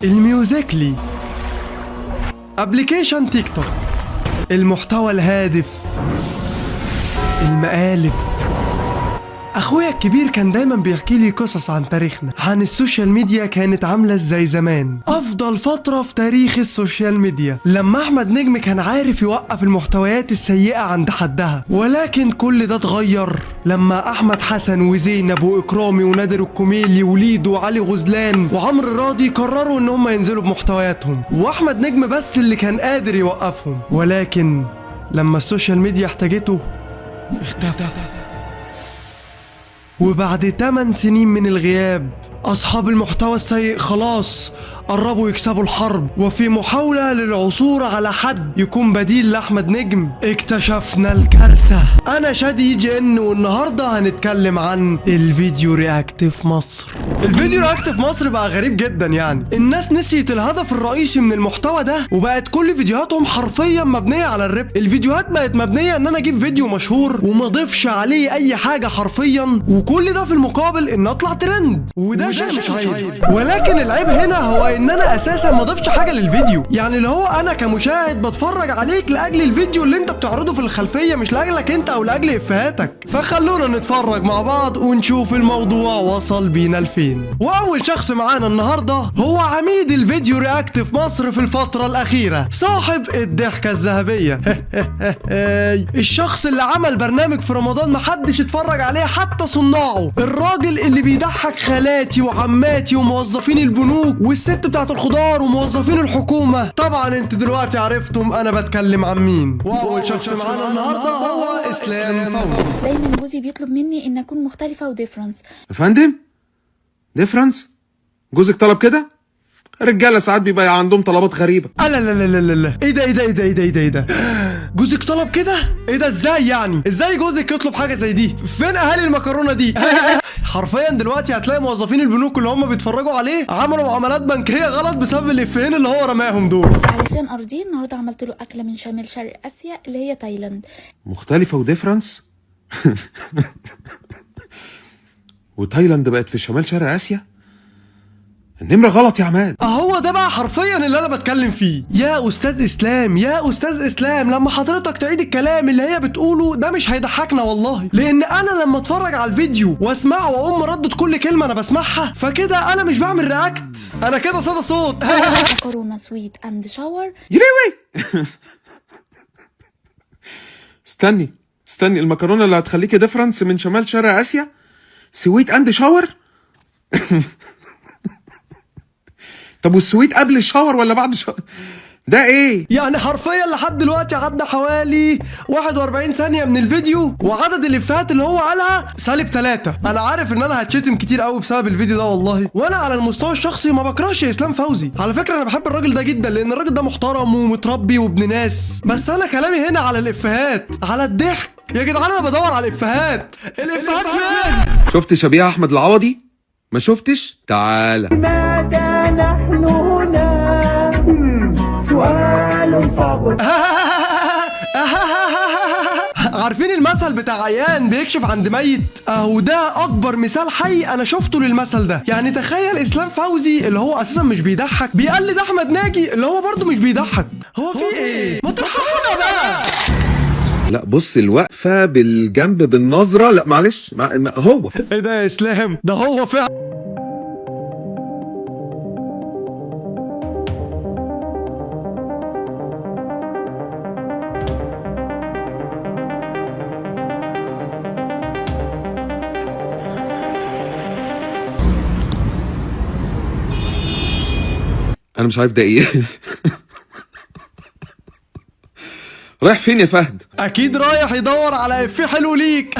الميوزيكلي، ابليكيشن تيك توك، المحتوى الهادف، المقالب. اخويا الكبير كان دايما بيحكي لي قصص عن تاريخنا، عن السوشيال ميديا كانت عامله ازاي زمان، افضل فتره في تاريخ السوشيال ميديا، لما احمد نجم كان عارف يوقف المحتويات السيئه عند حدها. ولكن كل ده اتغير لما احمد حسن وزينب واكرامي ونادر الكوميلي وليدو وعلي غزلان وعمرو راضي قرروا ان هم ينزلوا بمحتوياتهم، واحمد نجم بس اللي كان قادر يوقفهم. ولكن لما السوشيال ميديا احتاجته اختفى. وبعد 8 سنين من الغياب، أصحاب المحتوى السيء خلاص قربوا يكسبوا الحرب، وفي محاولة للعثور على حد يكون بديل لأحمد نجم اكتشفنا الكارثة. أنا شادي جن، والنهاردة هنتكلم عن الفيديو رياكت في مصر. الفيديو رياكت في مصر بقى غريب جدا، يعني الناس نسيت الهدف الرئيسي من المحتوى ده، وبقت كل فيديوهاتهم حرفيا مبنية على الرب. الفيديوهات بقت مبنية ان انا اجيب فيديو مشهور وما اضيفش عليه اي حاجة حرفيا، وكل ده في المقابل ان اطلع ترند، وده شيء مش عيب. ولكن العيب هنا هو ان انا اساسا ما ضفتش حاجه للفيديو، يعني اللي هو انا كمشاهد بتفرج عليك لاجل الفيديو اللي انت بتعرضه في الخلفيه، مش لاجلك انت او لاجل افهاتك. فخلونا نتفرج مع بعض ونشوف الموضوع وصل بينا لفين. واول شخص معانا النهارده هو عميد الفيديو رياكت في مصر في الفتره الاخيره، صاحب الضحكه الذهبيه. الشخص اللي عمل برنامج في رمضان محدش اتفرج عليه حتى صناعه، الراجل اللي بيضحك خالاتي وعماتي وموظفين البنوك والست بتاعت الخضار وموظفين الحكومة. طبعا انتوا دلوقتي عرفتم انا بتكلم عن مين. واول شخص معانا النهارده هو اسلام فوزي. دايما جوزي بيطلب مني ان اكون مختلفة وديفرنس. يا فندم، ديفرنس؟ جوزك طلب كده؟ الرجاله ساعات بيبقى عندهم طلبات غريبه. لا لا لا لا لا لا، ايه ده ايه ده ايه ده ايه ده ايه ده ايه ده؟ جوزك طلب كده؟ ايه ده؟ ازاي يعني؟ ازاي جوزك يطلب حاجه زي دي؟ فين اهالي المكرونه دي؟ حرفيا دلوقتي هتلاقي موظفين البنوك اللي هم بيتفرجوا عليه عملوا معاملات بنكيه غلط بسبب الافيهين اللي هو رماهم دول. علشان ارضيه النهارده عملت له اكله من شمال شرق اسيا اللي هي تايلاند. مختلفه وديفرنس؟ وتايلاند بقت في شمال شرق اسيا؟ النمرة غلط يا عماد. هو ده بقى حرفيا اللي انا بتكلم فيه. يا استاذ اسلام، يا استاذ اسلام، لما حضرتك تعيد الكلام اللي هي بتقوله ده مش هيضحكنا والله، لان انا لما اتفرج على الفيديو واسمعه واقوم مردد كل كلمه انا بسمعها، فكده انا مش بعمل رياكت، انا كده صدى صوت. مكرونه سويت اند شاور. يلوي. استني المكرونه اللي هتخليكي ديفرنس من شمال شرق اسيا سويت اند شاور؟ طب والسويت قبل الشاور ولا بعد الشاور؟ ده ايه؟ يعني حرفيا لحد دلوقتي عدى حوالي 41 ثانية من الفيديو، وعدد الافيهات اللي هو قالها -3. انا عارف ان انا هتشتم كتير قوي بسبب الفيديو ده والله، وانا على المستوى الشخصي ما بكرهش اسلام فوزي، على فكرة انا بحب الراجل ده جدا لان الراجل ده محترم ومتربي وابن ناس، بس انا كلامي هنا على الافيهات، على الضحك. يا جدعان انا بدور على الافيهات فين؟ شفت شبيه احمد العوضي؟ ما شفتش؟ تعالى. لماذا نحن هنا؟ سؤال صعب. عارفين المثل بتاع عيان بيكشف عند ميت؟ اهو ده اكبر مثال حي انا شفته للمثل ده. يعني تخيل اسلام فوزي اللي هو اساسا مش بيضحك بيقلد احمد ناجي اللي هو برضه مش بيضحك. هو في ايه؟ ما ترحمونا بقى. لا بص، الوقفه بالجنب بالنظره، لا معلش هو ايه ده يا اسلام؟ ده هو فعلا. انا مش عارف ده ايه. رايح فين يا فهد؟ اكيد رايح يدور على افيه حلو ليك.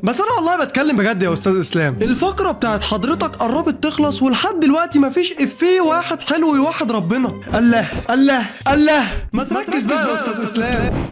بس انا والله بتكلم بجد يا استاذ اسلام، الفقره بتاعت حضرتك قربت تخلص ولحد دلوقتي مفيش افيه واحد حلو يوحد ربنا. الله الله الله، ما تركز بقى يا استاذ اسلام.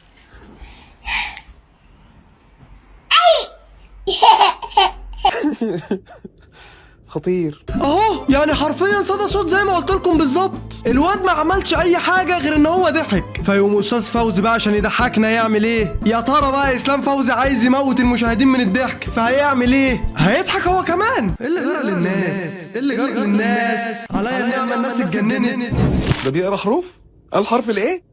خطير. اهو يعني حرفيا صدى صوت زي ما قلت لكم بالظبط. الواد ما عملش اي حاجه غير ان هو ضحك. فيقوم استاذ فوزي بقى عشان يضحكنا يعمل ايه؟ يا ترى بقى اسلام فوزي عايز يموت المشاهدين من الضحك، فهيعمل ايه؟ هيضحك هو كمان. إيه اللي جرى للناس؟ إيه اللي جرى للناس؟ عليا النعمه الناس اتجننت. ده بيقرا حروف؟ قال حرف الايه؟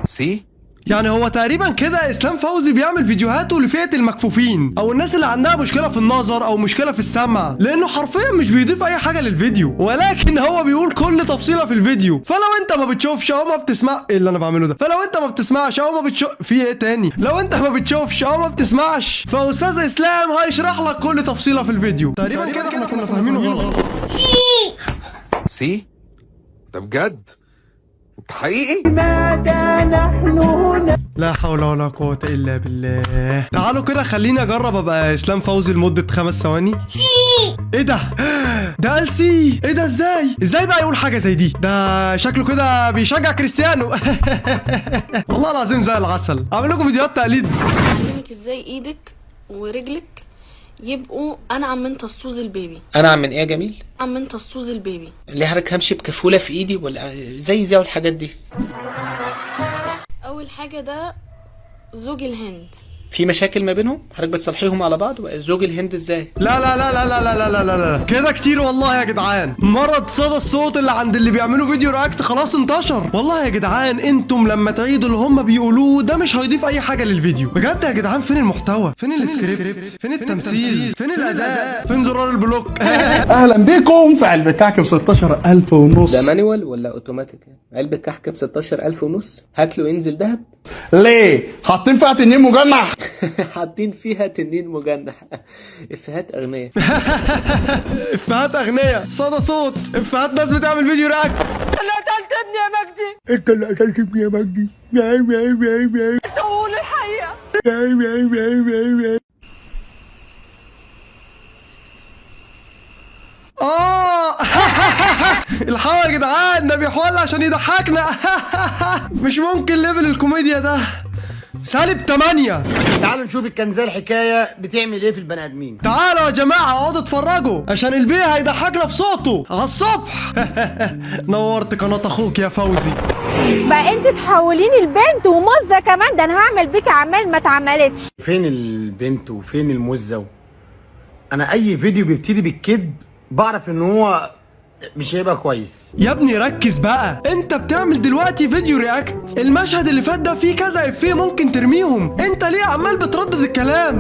سي. يعني هو تقريبا كده اسلام فوزي بيعمل فيديوهاته لفئة المكفوفين او الناس اللي عندها مشكلة في النظر او مشكلة في السمع، لانه حرفيا مش بيضيف اي حاجة للفيديو، ولكن هو بيقول كل تفصيلة في الفيديو. فلو انت ما بتشوفش او ما بتسمع ايه اللي انا بعمله ده، فلو انت ما بتسمعش او ما بتشوف في ايه تاني، لو انت ما بتشوفش او ما بتسمعش، فاستاذ اسلام هيشرح لك كل تفصيلة في الفيديو. تقريبا كده احنا كنا فاهمينه غلط. سي. ده بجد؟ انت حقيقي؟ لماذا نحن هنا؟ لا حول ولا قوة الا بالله. تعالوا كده خليني اجرب ابقى اسلام فوزي لمدة 5 ثواني. ايه ده؟ ده قال سي. ايه ده؟ ازاي بقى يقول حاجة زي دي؟ ده شكله كده بيشجع كريستيانو. والله العظيم زي العسل. اعمل لكم فيديوهات تقليد. علمك ازاي ايدك ورجلك يبقوا انعم من طستوز البيبي. انعم من ايه يا جميل؟ انعم من طستوز البيبي. اللي حضرتك همشي بكفوله في ايدي ولا زي والحاجات دي؟ اول حاجه ده زوج الهند. في مشاكل ما بينهم حضرتك بتصلحيهم على بعض؟ بقى زوج الهند ازاي؟ لا لا لا لا لا لا لا لا لا كده كتير والله يا جدعان. مرض صدى الصوت اللي عند اللي بيعملوا فيديو رياكت خلاص انتشر. والله يا جدعان انتم لما تعيدوا اللي هم بيقولوه ده مش هيضيف اي حاجه للفيديو بجد يا جدعان. فين المحتوى؟ فين السكريبت؟ فين التمثيل؟ فين الاداء؟ فين زرار البلوك؟ اهلا بيكم في علبة كعك ب 16,000 ونص. ده مانيوال ولا اوتوماتيك؟ علبة كحك ب 16,000 ونص؟ هات له ينزل دهب. ليه؟ حاطين فيها تنين مجنح. حاطين فيها تنين مجنح. افيهات اغنياء. افيهات اغنياء صدى صوت. افيهات ناس بتعمل فيديو رياكت. انت اللي قتلتني يا مجدي. تقول الحقيقة. الحقوا يا جدعان ده بيحول عشان يضحكنا. مش ممكن ليفل الكوميديا ده. -8. تعالوا نشوف الكنزة الحكاية بتعمل ايه في البني ادمين. تعالوا يا جماعة اقعدوا اتفرجوا عشان البيه هيضحكنا بصوته على الصبح. نورت قناة اخوك يا فوزي. بقى انت تحوليني البنت ومزة كمان، ده انا هعمل بيك اعمال ما اتعملتش. فين البنت وفين المزة؟ انا اي فيديو بيبتدي بالكذب بعرف ان هو مش هيبقى كويس. يا ابني ركز بقى، انت بتعمل دلوقتي فيديو رياكت. المشهد اللي فات ده فيه كذا افيه ممكن ترميهم، انت ليه عمال بتردد الكلام؟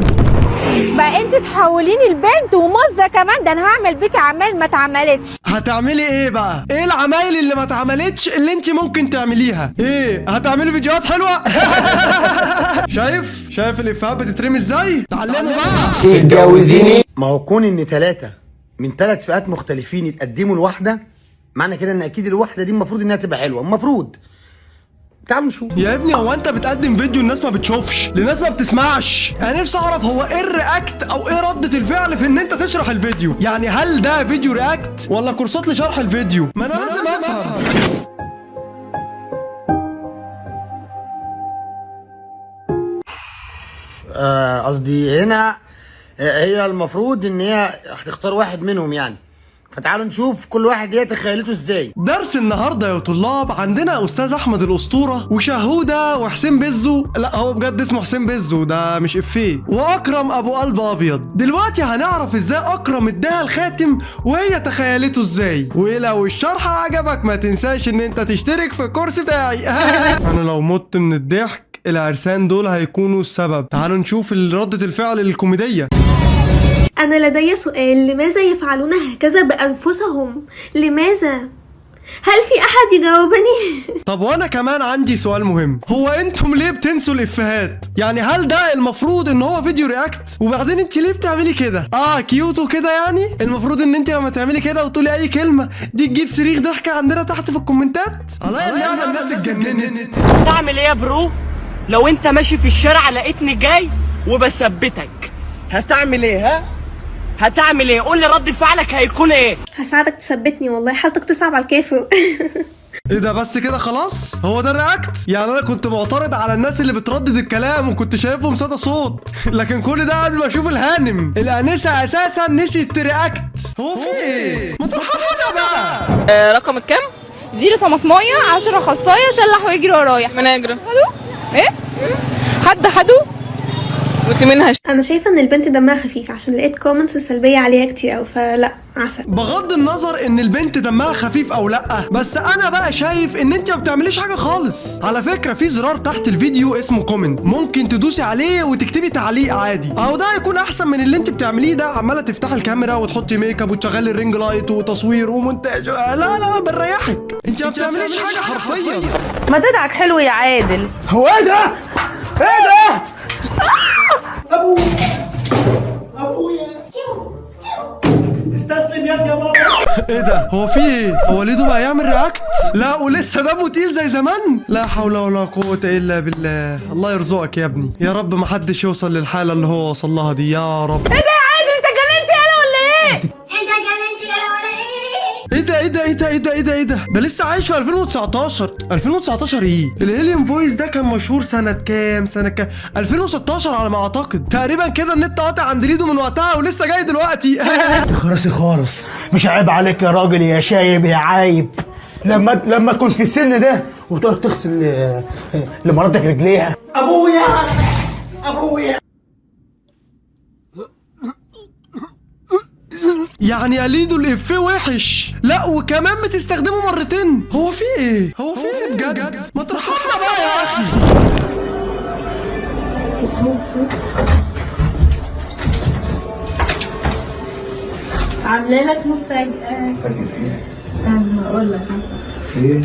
بقى انت تحوليني البنت ومزة كمان، ده انا هعمل بيك اعمال ما اتعملتش. هتعملي ايه بقى؟ ايه العمايل اللي ما اتعملتش اللي انت ممكن تعمليها؟ ايه هتعملي فيديوهات حلوة؟ شايف الافيهات بتترمي ازاي؟ تعلموا بقى. تتجوزيني؟ ما هو كون ان 3 من 3 فئات مختلفين يتقدموا لواحدة، معنى كده ان اكيد الواحدة دي المفروض انها تبقى حلوة. المفروض. تعالوا نشوف. يا ابني هو انت بتقدم فيديو الناس ما بتشوفش، للناس ما بتسمعش. انا نفسي اعرف هو ايه الرياكت او ايه ردة الفعل في ان انت تشرح الفيديو. يعني هل ده فيديو رياكت ولا كورسات لشرح الفيديو؟ ما انا لازم افهم. قصدي هنا هي المفروض ان هي هتختار واحد منهم يعني. فتعالوا نشوف كل واحد هي تخيلته ازاي. درس النهارده يا طلاب عندنا استاذ احمد الاسطوره وشهوده وحسين بزو. لا هو بجد اسمه حسين بزو، ده مش افيه. واكرم ابو قلب ابيض. دلوقتي هنعرف ازاي اكرم اداها الخاتم وهي تخيلته ازاي. ولو الشرح عجبك ما تنساش ان انت تشترك في الكورس بتاعي. انا لو مت من الضحك العرسان دول هيكونوا السبب. تعالوا نشوف ردة الفعل الكوميدية. أنا لدي سؤال، لماذا يفعلون هكذا بأنفسهم؟ لماذا؟ هل في أحد يجاوبني؟ طب وانا كمان عندي سؤال مهم، هو انتم ليه بتنسوا الافيهات؟ يعني هل ده المفروض ان هو فيديو رياكت؟ وبعدين انت ليه بتعملي كده؟ كيوت وكده يعني؟ المفروض ان انت لما تعملي كده وتقولي اي كلمة دي تجيب صريخ ضحكة عندنا تحت في الكومنتات؟ الله النعمة الناس اتجننت. تعمل ايه يا برو لو انت ماشي في الشارع لقيتني جاي وبثبتك؟ هتعمل ايه؟ ها هتعمل ايه؟ قول لي رد فعلك هيكون ايه؟ هساعدك تثبتني والله، حالتك تصعب على الكافر. ايه ده بس كده خلاص؟ هو ده الرياكت؟ يعني انا كنت معترض على الناس اللي بتردد الكلام وكنت شايفهم صدى صوت، لكن كل ده قبل ما اشوف الهانم الانسه اساسا نسيت ترياكت. هو في ايه؟ ما ترحمونا بقى. رقم الكام؟ 0 طماطمايه 10 خصايه شلح ويجري ورايا. ما نجري خدوا ايه؟ حد خدوا قلت منها. انا شايفه ان البنت دمها خفيف عشان لقيت كومنتس سلبيه عليها كتير قوي، فلا عسل. بغض النظر ان البنت دمها خفيف او لا، بس انا بقى شايف ان انت ما بتعمليش حاجه خالص. على فكره في زرار تحت الفيديو اسمه كومنت، ممكن تدوسي عليه وتكتبي تعليق عادي، او ده هيكون احسن من اللي انت بتعمليه ده، عماله تفتحي الكاميرا وتحطي ميك اب وتشغلي الرينج لايت وتصوير ومونتاج. لا بنريحك، انت ما بتعمليش حاجه حرفيا. ما تدعك حلو يا عادل. هو ايه ده؟ ايه ده؟ استسلم يا بابا. ايه ده؟ هو في ايه؟ هو ليدو بقى يعمل رياكت؟ لا ولسه دمه تقيل زي زمان؟ لا حول ولا قوة الا بالله. الله يرزقك يا ابني، يا رب ما حدش يوصل للحالة اللي هو وصل لها دي يا رب. ايه ده يا عادل، انت جننت يالا ولا ايه؟ ايه ده ده لسه عايش في 2019. 2019 ايه؟ الهيليوم فويس ده كان مشهور سنة كام؟ 2016 على ما اعتقد تقريبا كده. النت قاطع عند ليدو من وقتها ولسه جاي دلوقتي. خالص مش عيب عليك يا راجل يا شايب يا عايب، لما تكون في السن ده وتقعد تغسل لمراتك رجليها. ابويا يعني يا ليدو الإفيه وحش، لا وكمان بتستخدمه مرتين. هو في ايه؟ بجد؟ ما ترحمنا بقى يا اخي. عامله لك مفاجأة. انا اقول لك ايه؟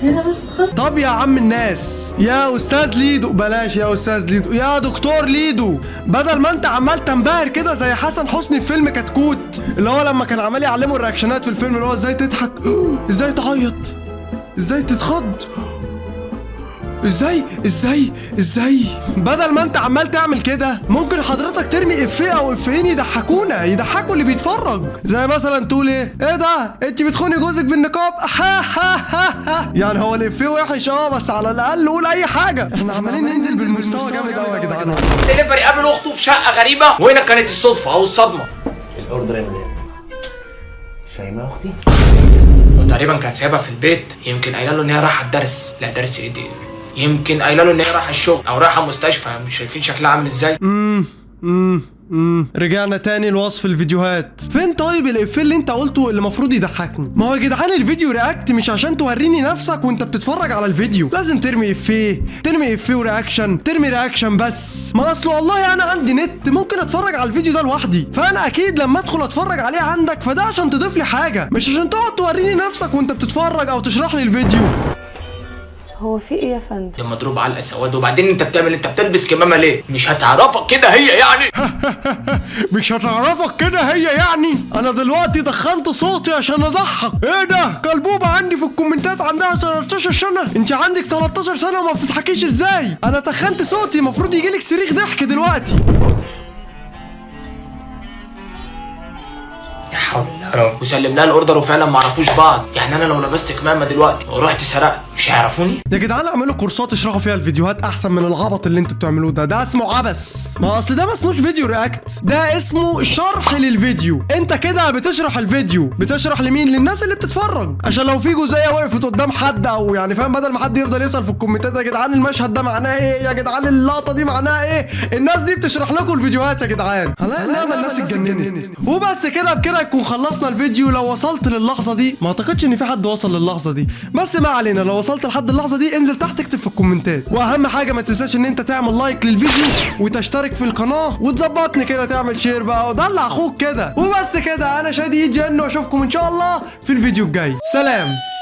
هنا بس خلاص. طب يا عم الناس، يا استاذ ليدو، بلاش يا استاذ ليدو، يا دكتور ليدو، بدل ما انت عمال تنبهر كده زي حسن حسني في فيلم كتكوت، اللي هو لما كان عمال يعلمه الرياكشنات في الفيلم، اللي هو ازاي تضحك، ازاي تعيط، ازاي تتخض، ازاي بدل ما انت عمال تعمل كده ممكن حضرتك ترمي افيه او افيين يضحكوا اللي بيتفرج. زي مثلا تقول ايه ده انت بتخوني جوزك بالنقاب. يعني هو الافيه وحش بس على الاقل قول اي حاجه. احنا عمالين ننزل بالمستوى جامد قوي يا جدعان. دليفري قابل اخته في شقه غريبه، وهنا كانت الصدفه او الصدمه. الاوردر يا مدام. شايمه اختي؟ وتقريبا كان سايبها في البيت، يمكن قايله له ان هي رايحه الدرس. لا درس ايه دي؟ يمكن قايله له ان هي رايحه الشغل او رايحه مستشفى. مش شايفين شكلها عامل ازاي؟ رجعنا تاني لوصف الفيديوهات. فين طيب الافيه اللي انت قلته اللي المفروض يضحكني؟ ما هو يا جدعان الفيديو رياكت مش عشان توريني نفسك وانت بتتفرج على الفيديو. لازم ترمي افيه ورياكشن، ترمي رياكشن بس. ما اصل والله انا عندي نت ممكن اتفرج على الفيديو ده لوحدي، فانا اكيد لما ادخل اتفرج عليه عندك فده عشان تضيف لي حاجه، مش عشان تقعد توريني نفسك وانت بتتفرج او تشرح لي الفيديو. هو في ايه يا فندم؟ ده مضروب علقه سواد. وبعدين انت بتلبس كمامه ليه؟ مش هتعرفك كده هي يعني. مش هتعرفك كده هي يعني. انا دلوقتي دخنت صوتي عشان اضحك. ايه ده؟ كلبوبه عندي في الكومنتات عندها 13 سنه. انت عندك 13 سنه وما بتضحكيش ازاي؟ انا دخنت صوتي، المفروض يجيلك صريخ ضحك دلوقتي. يا حول الله يا رب. وسلم لها الاوردر وفعلا ما عرفوش بعض. يعني انا لو لبست كمامه دلوقتي ورحت سرقت مش هيعرفوني؟ يا جدعان اعملوا كورسات اشرحوا فيها الفيديوهات احسن من العبط اللي انتوا بتعملوه ده اسمه عبث. ما اصل ده ما اسموش فيديو رياكت، ده اسمه شرح للفيديو. انت كده بتشرح الفيديو، بتشرح لمين؟ للناس اللي بتتفرج، عشان لو في جزئيه وقفت قدام حد او يعني فاهم، بدل ما حد يفضل يسال في الكومنتات يا جدعان المشهد ده معناه ايه، يا جدعان اللقطه دي معناها ايه. الناس دي بتشرح لكم الفيديوهات يا جدعان. هنلاقي الناس اتجننت. وبس كده يكون خلصنا الفيديو. لو وصلت للحظه دي، ما اعتقدش ان في حد وصل للحظه دي، بس ما علينا. لو وصلت لحد اللحظه دي انزل تحت اكتب في الكومنتات، واهم حاجه ما تنساش ان انت تعمل لايك للفيديو وتشترك في القناه وتظبطني كده، تعمل شير بقى ودلع اخوك كده. وبس كده، انا شادي جن واشوفكم ان شاء الله في الفيديو الجاي. سلام.